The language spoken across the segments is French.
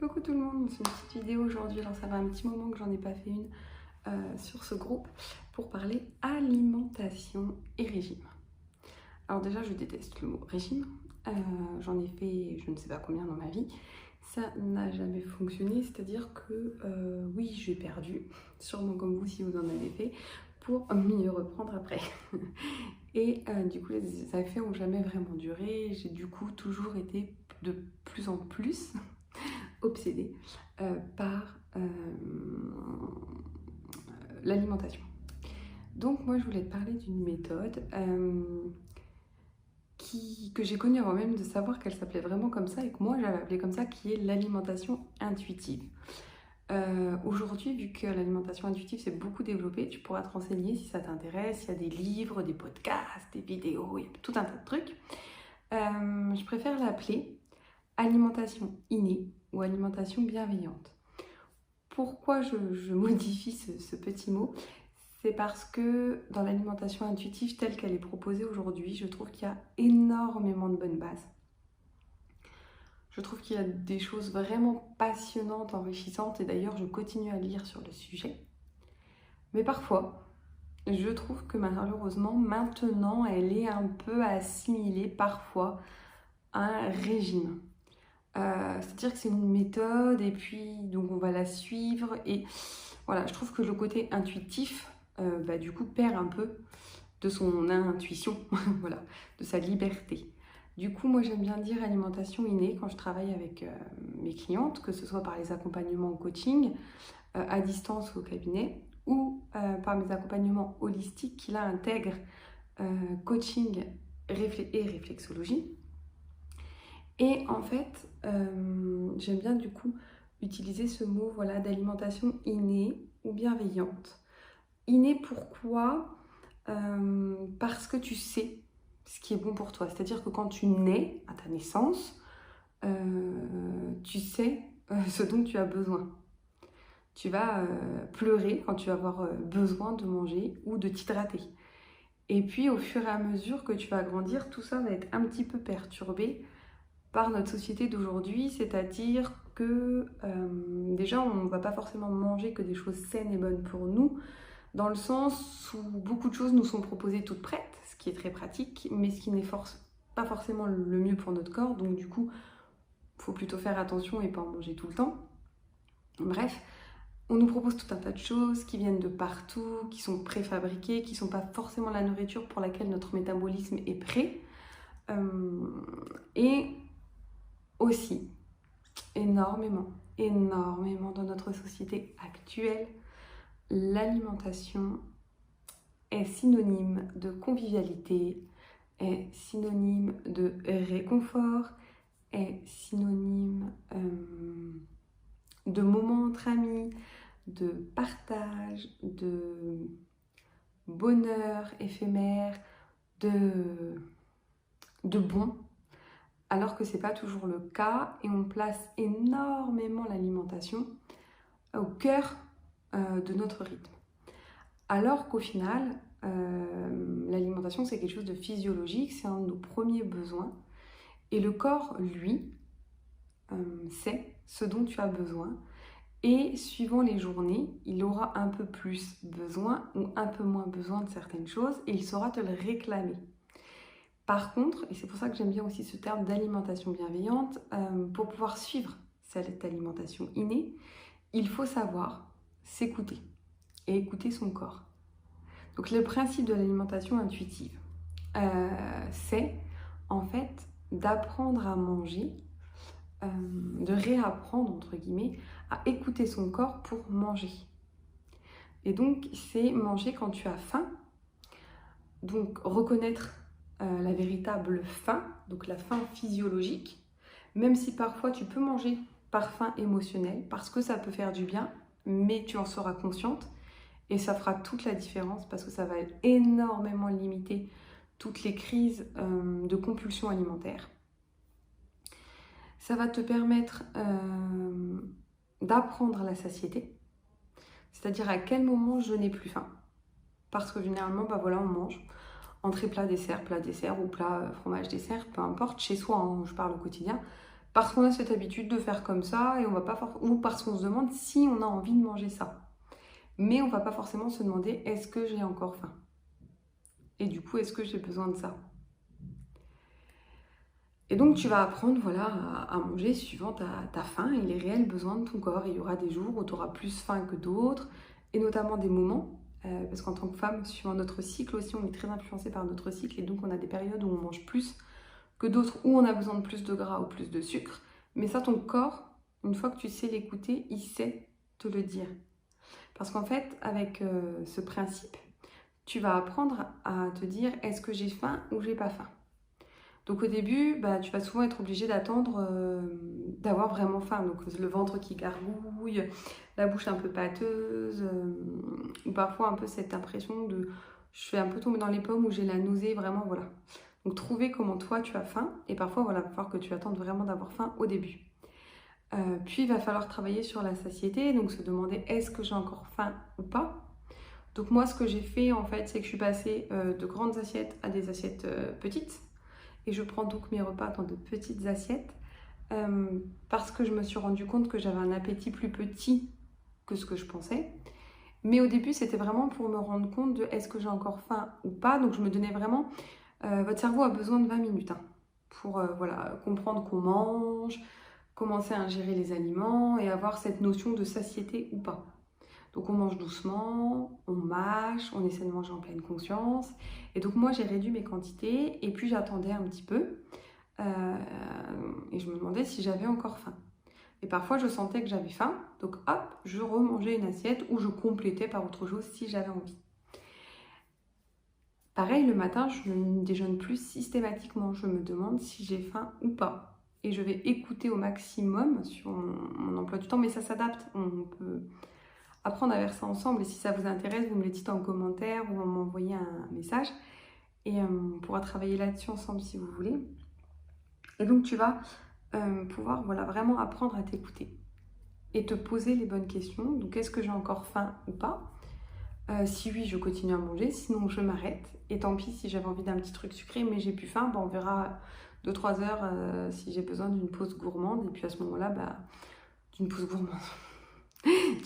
Coucou tout le monde, c'est une petite vidéo aujourd'hui, alors ça fait un petit moment que j'en ai pas fait une sur ce groupe pour parler alimentation et régime. Alors déjà je déteste le mot régime, j'en ai fait je ne sais pas combien dans ma vie, ça n'a jamais fonctionné, c'est-à-dire que oui j'ai perdu, sûrement comme vous si vous en avez fait, pour m'y reprendre après. Et du coup les effets n'ont jamais vraiment duré, j'ai du coup toujours été de plus en plus obsédée par l'alimentation. Donc moi je voulais te parler d'une méthode que j'ai connue avant même de savoir qu'elle s'appelait vraiment comme ça et que moi j'avais appelé comme ça, qui est l'alimentation intuitive. Aujourd'hui, vu que l'alimentation intuitive s'est beaucoup développée, tu pourras te renseigner si ça t'intéresse, il y a des livres, des podcasts, des vidéos, il y a tout un tas de trucs. Je préfère l'appeler alimentation innée ou alimentation bienveillante. Pourquoi je modifie ce petit mot? C'est parce que dans l'alimentation intuitive telle qu'elle est proposée aujourd'hui, je trouve qu'il y a énormément de bonnes bases. Je trouve qu'il y a des choses vraiment passionnantes, enrichissantes, et d'ailleurs je continue à lire sur le sujet. Mais parfois, je trouve que malheureusement, maintenant, elle est un peu assimilée parfois à un régime. C'est-à-dire que c'est une méthode et puis donc on va la suivre et voilà, je trouve que le côté intuitif du coup perd un peu de son intuition, voilà, de sa liberté. Du coup, moi j'aime bien dire alimentation innée quand je travaille avec mes clientes, que ce soit par les accompagnements au coaching, à distance ou au cabinet, ou par mes accompagnements holistiques qui là intègrent coaching et réflexologie. Et en fait, j'aime bien du coup utiliser ce mot voilà, d'alimentation innée ou bienveillante. Innée pourquoi? Parce que tu sais ce qui est bon pour toi. C'est-à-dire que quand tu nais à ta naissance, tu sais ce dont tu as besoin. Tu vas pleurer quand tu vas avoir besoin de manger ou de t'hydrater. Et puis au fur et à mesure que tu vas grandir, tout ça va être un petit peu perturbé par notre société d'aujourd'hui, c'est-à-dire que déjà on ne va pas forcément manger que des choses saines et bonnes pour nous, dans le sens où beaucoup de choses nous sont proposées toutes prêtes, ce qui est très pratique, mais ce qui n'est pas forcément le mieux pour notre corps, donc du coup il faut plutôt faire attention et pas en manger tout le temps. Bref, on nous propose tout un tas de choses qui viennent de partout, qui sont préfabriquées, qui ne sont pas forcément la nourriture pour laquelle notre métabolisme est prêt. Et aussi, énormément dans notre société actuelle, l'alimentation est synonyme de convivialité, est synonyme de réconfort, est synonyme de moments entre amis, de partage, de bonheur éphémère, de bon. Alors que ce n'est pas toujours le cas et on place énormément l'alimentation au cœur de notre rythme. Alors qu'au final, l'alimentation c'est quelque chose de physiologique, c'est un de nos premiers besoins et le corps, lui, sait ce dont tu as besoin et suivant les journées, il aura un peu plus besoin ou un peu moins besoin de certaines choses et il saura te le réclamer. Par contre, et c'est pour ça que j'aime bien aussi ce terme d'alimentation bienveillante, pour pouvoir suivre cette alimentation innée, il faut savoir s'écouter et écouter son corps. Donc le principe de l'alimentation intuitive, c'est en fait d'apprendre à manger, de réapprendre entre guillemets à écouter son corps pour manger. Et donc c'est manger quand tu as faim, donc reconnaître la véritable faim, donc la faim physiologique, même si parfois tu peux manger par faim émotionnelle, parce que ça peut faire du bien, mais tu en seras consciente, et ça fera toute la différence, parce que ça va énormément limiter toutes les crises de compulsion alimentaire. Ça va te permettre d'apprendre la satiété, c'est-à-dire à quel moment je n'ai plus faim, parce que généralement, on mange entrée plat dessert ou plat fromage dessert, peu importe, chez soi, hein, je parle au quotidien, parce qu'on a cette habitude de faire comme ça et on va pas ou parce qu'on se demande si on a envie de manger ça. Mais on va pas forcément se demander est-ce que j'ai encore faim? Et du coup, est-ce que j'ai besoin de ça? Et donc, tu vas apprendre voilà, à manger suivant ta faim et les réels besoins de ton corps. Il y aura des jours où tu auras plus faim que d'autres, et notamment des moments, parce qu'en tant que femme, suivant notre cycle aussi, on est très influencé par notre cycle, et donc on a des périodes où on mange plus que d'autres, où on a besoin de plus de gras ou plus de sucre. Mais ça, ton corps, une fois que tu sais l'écouter, il sait te le dire. Parce qu'en fait, avec ce principe, tu vas apprendre à te dire est-ce que j'ai faim ou j'ai pas faim. Donc au début, tu vas souvent être obligé d'attendre d'avoir vraiment faim. Donc le ventre qui gargouille, la bouche un peu pâteuse, ou parfois un peu cette impression de je vais un peu tomber dans les pommes ou j'ai la nausée, vraiment voilà. Donc trouver comment toi tu as faim, et parfois voilà, il va falloir que tu attendes vraiment d'avoir faim au début. Puis il va falloir travailler sur la satiété, donc se demander est-ce que j'ai encore faim ou pas. Donc moi ce que j'ai fait en fait, c'est que je suis passée de grandes assiettes à des assiettes petites. Et je prends donc mes repas dans de petites assiettes parce que je me suis rendu compte que j'avais un appétit plus petit que ce que je pensais. Mais au début, c'était vraiment pour me rendre compte de est-ce que j'ai encore faim ou pas. Donc je me donnais vraiment... votre cerveau a besoin de 20 minutes pour voilà, comprendre qu'on mange, commencer à ingérer les aliments et avoir cette notion de satiété ou pas. Donc on mange doucement, on mâche, on essaie de manger en pleine conscience. Et donc moi j'ai réduit mes quantités et puis j'attendais un petit peu. Et je me demandais si j'avais encore faim. Et parfois je sentais que j'avais faim, donc hop, je remangeais une assiette ou je complétais par autre chose si j'avais envie. Pareil, le matin, je ne déjeune plus systématiquement. Je me demande si j'ai faim ou pas. Et je vais écouter au maximum sur mon emploi du temps, mais ça s'adapte. On peut apprendre à faire ça ensemble. Et si ça vous intéresse, vous me le dites en commentaire ou vous m'envoyez un message. Et on pourra travailler là-dessus ensemble si vous voulez. Et donc tu vas pouvoir voilà, vraiment apprendre à t'écouter et te poser les bonnes questions. Donc est-ce que j'ai encore faim ou pas? Si oui, je continue à manger, sinon je m'arrête. Et tant pis si j'avais envie d'un petit truc sucré, mais j'ai plus faim, on verra 2-3 heures si j'ai besoin d'une pause gourmande. Et puis à ce moment-là, d'une pause gourmande,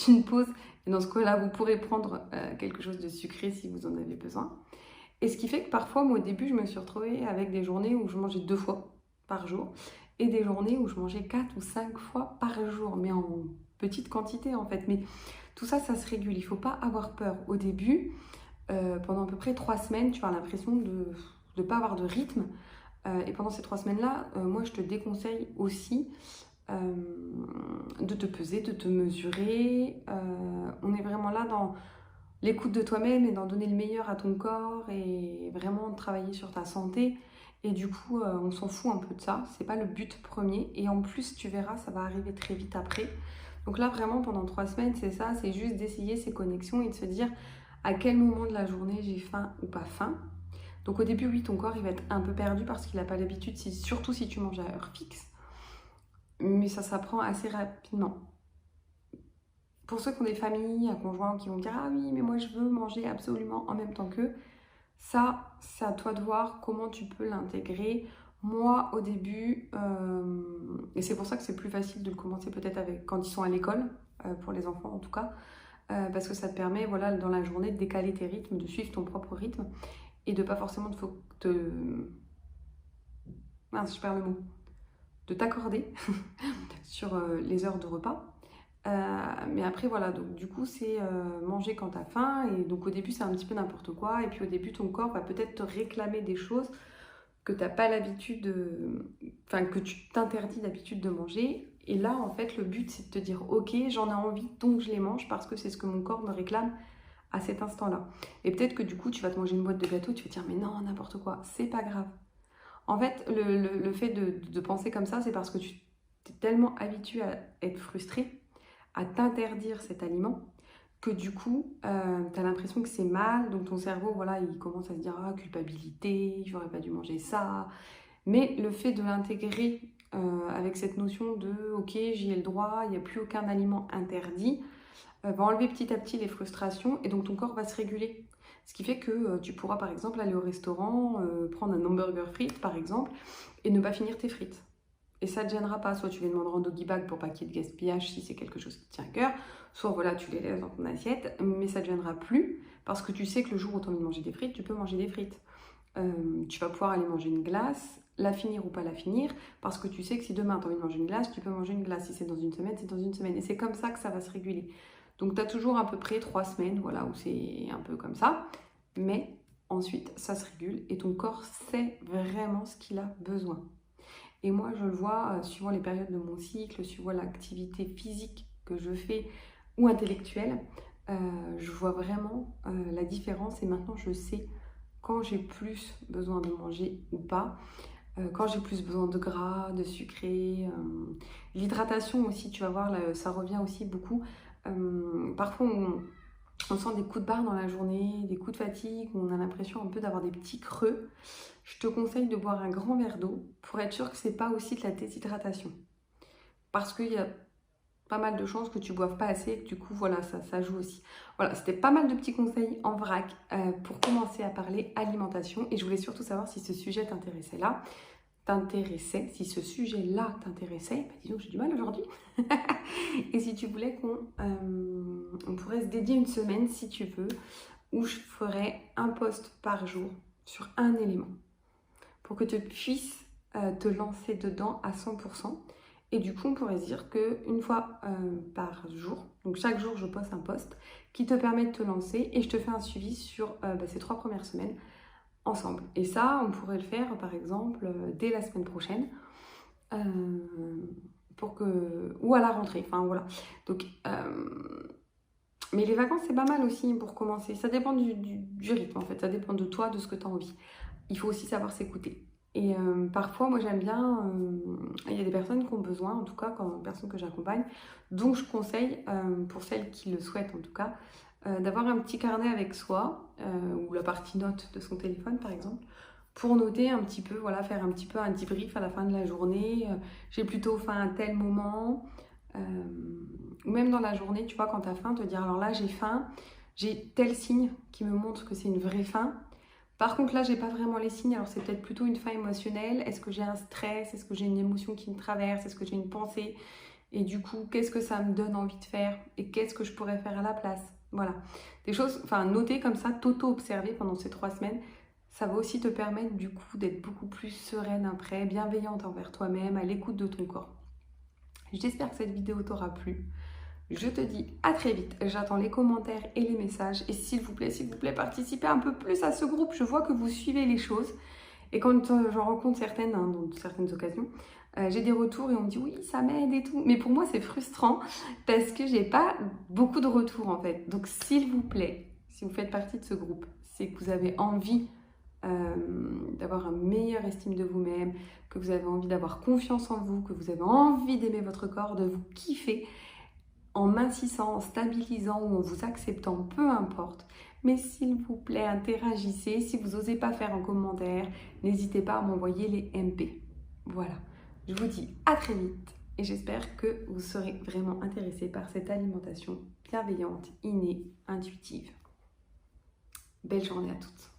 d'une pause. Et dans ce cas-là, vous pourrez prendre quelque chose de sucré si vous en avez besoin. Et ce qui fait que parfois, moi au début, je me suis retrouvée avec des journées où je mangeais 2 fois par jour et des journées où je mangeais 4 ou 5 fois par jour, mais en petite quantité en fait. Mais tout ça, ça se régule. Il ne faut pas avoir peur. Au début, pendant à peu près 3 semaines, tu as l'impression de ne pas avoir de rythme. Et pendant ces 3 semaines-là, moi, je te déconseille aussi de te peser, de te mesurer. On est vraiment là dans l'écoute de toi-même et d'en donner le meilleur à ton corps et vraiment de travailler sur ta santé. Et du coup, on s'en fout un peu de ça. C'est pas le but premier. Et en plus, tu verras, ça va arriver très vite après. Donc là, vraiment, pendant 3 semaines, c'est ça. C'est juste d'essayer ces connexions et de se dire à quel moment de la journée j'ai faim ou pas faim. Donc au début, oui, ton corps, il va être un peu perdu parce qu'il n'a pas l'habitude, surtout si tu manges à heure fixe. Mais ça s'apprend assez rapidement. Pour ceux qui ont des familles, un conjoint qui vont dire « Ah oui, mais moi je veux manger absolument en même temps qu'eux », ça, c'est à toi de voir comment tu peux l'intégrer. Moi, au début, et c'est pour ça que c'est plus facile de le commencer peut-être avec quand ils sont à l'école, pour les enfants en tout cas, parce que ça te permet, voilà, dans la journée, de décaler tes rythmes, de suivre ton propre rythme et de pas forcément mince, je perds le mot, de t'accorder sur les heures de repas. Mais après voilà, donc du coup c'est manger quand t'as faim, et donc au début c'est un petit peu n'importe quoi, et puis au début ton corps va peut-être te réclamer des choses que t'as pas l'habitude enfin que tu t'interdis d'habitude de manger, et là en fait le but c'est de te dire ok, j'en ai envie donc je les mange parce que c'est ce que mon corps me réclame à cet instant-là. Et peut-être que du coup tu vas te manger une boîte de gâteaux, tu vas te dire mais non, n'importe quoi, c'est pas grave. En fait le fait de penser comme ça, c'est parce que tu t'es tellement habitué à être frustré, à t'interdire cet aliment, que du coup, tu as l'impression que c'est mal, donc ton cerveau, voilà, il commence à se dire « Ah, culpabilité, j'aurais pas dû manger ça ». Mais le fait de l'intégrer avec cette notion de « Ok, j'y ai le droit, il n'y a plus aucun aliment interdit », va enlever petit à petit les frustrations, et donc ton corps va se réguler. Ce qui fait que tu pourras par exemple aller au restaurant, prendre un hamburger frites par exemple, et ne pas finir tes frites. Et ça ne te gênera pas, soit tu les demanderas en doggy bag pour pas qu'il y ait de gaspillage si c'est quelque chose qui te tient à cœur, soit voilà, tu les laisses dans ton assiette, mais ça ne te gênera plus parce que tu sais que le jour où tu as envie de manger des frites, tu peux manger des frites. Tu vas pouvoir aller manger une glace, la finir ou pas la finir, parce que tu sais que si demain tu as envie de manger une glace, tu peux manger une glace. Si c'est dans une semaine, c'est dans une semaine. Et c'est comme ça que ça va se réguler. Donc tu as toujours à peu près 3 semaines, voilà, où c'est un peu comme ça. Mais ensuite, ça se régule et ton corps sait vraiment ce qu'il a besoin. Et moi, je le vois, suivant les périodes de mon cycle, suivant l'activité physique que je fais ou intellectuelle, je vois vraiment la différence. Et maintenant, je sais quand j'ai plus besoin de manger ou pas, quand j'ai plus besoin de gras, de sucré. L'hydratation aussi, tu vas voir, là, ça revient aussi beaucoup. Parfois, on sent des coups de barre dans la journée, des coups de fatigue, on a l'impression un peu d'avoir des petits creux. Je te conseille de boire un grand verre d'eau pour être sûr que c'est pas aussi de la déshydratation. Parce qu'il y a pas mal de chances que tu boives pas assez et que du coup, voilà, ça joue aussi. Voilà, c'était pas mal de petits conseils en vrac pour commencer à parler alimentation. Et je voulais surtout savoir si ce sujet t'intéressait, si ce sujet-là t'intéressait. Bah, disons que j'ai du mal aujourd'hui. Et si tu voulais on pourrait se dédier une semaine, si tu veux, où je ferais un post par jour sur un élément pour que tu puisses te lancer dedans à 100%. Et du coup, on pourrait se dire qu'une fois par jour, donc chaque jour, je poste un post qui te permet de te lancer et je te fais un suivi sur ces 3 premières semaines ensemble. Et ça, on pourrait le faire, par exemple, dès la semaine prochaine ou à la rentrée. Enfin, voilà. Donc, mais les vacances, c'est pas mal aussi pour commencer. Ça dépend du rythme, en fait. Ça dépend de toi, de ce que tu as envie. Il faut aussi savoir s'écouter. Et parfois, moi j'aime bien, il y a des personnes qui ont besoin, en tout cas, quand personnes que j'accompagne, donc je conseille, pour celles qui le souhaitent en tout cas, d'avoir un petit carnet avec soi, ou la partie notes de son téléphone par exemple, pour noter un petit peu, voilà, faire un petit peu un debrief à la fin de la journée. J'ai plutôt faim à tel moment, ou même dans la journée, tu vois, quand tu as faim, te dire alors là j'ai faim, j'ai tel signe qui me montre que c'est une vraie faim. Par contre, là, j'ai pas vraiment les signes. Alors, c'est peut-être plutôt une faim émotionnelle. Est-ce que j'ai un stress? Est-ce que j'ai une émotion qui me traverse? Est-ce que j'ai une pensée? Et du coup, qu'est-ce que ça me donne envie de faire? Et qu'est-ce que je pourrais faire à la place? Voilà. Des choses, enfin, noter comme ça, t'auto-observer pendant ces 3 semaines, ça va aussi te permettre, du coup, d'être beaucoup plus sereine après, bienveillante envers toi-même, à l'écoute de ton corps. J'espère que cette vidéo t'aura plu. Je te dis à très vite, j'attends les commentaires et les messages et s'il vous plaît, participez un peu plus à ce groupe. Je vois que vous suivez les choses et quand j'en rencontre certaines, dans certaines occasions, j'ai des retours et on me dit oui, ça m'aide et tout. Mais pour moi, c'est frustrant parce que j'ai pas beaucoup de retours en fait. Donc s'il vous plaît, si vous faites partie de ce groupe, c'est que vous avez envie d'avoir une meilleure estime de vous-même, que vous avez envie d'avoir confiance en vous, que vous avez envie d'aimer votre corps, de vous kiffer, en mincissant, en stabilisant ou en vous acceptant, peu importe. Mais s'il vous plaît, interagissez. Si vous n'osez pas faire en commentaire, n'hésitez pas à m'envoyer les MP. Voilà, je vous dis à très vite et j'espère que vous serez vraiment intéressés par cette alimentation bienveillante, innée, intuitive. Belle journée à toutes.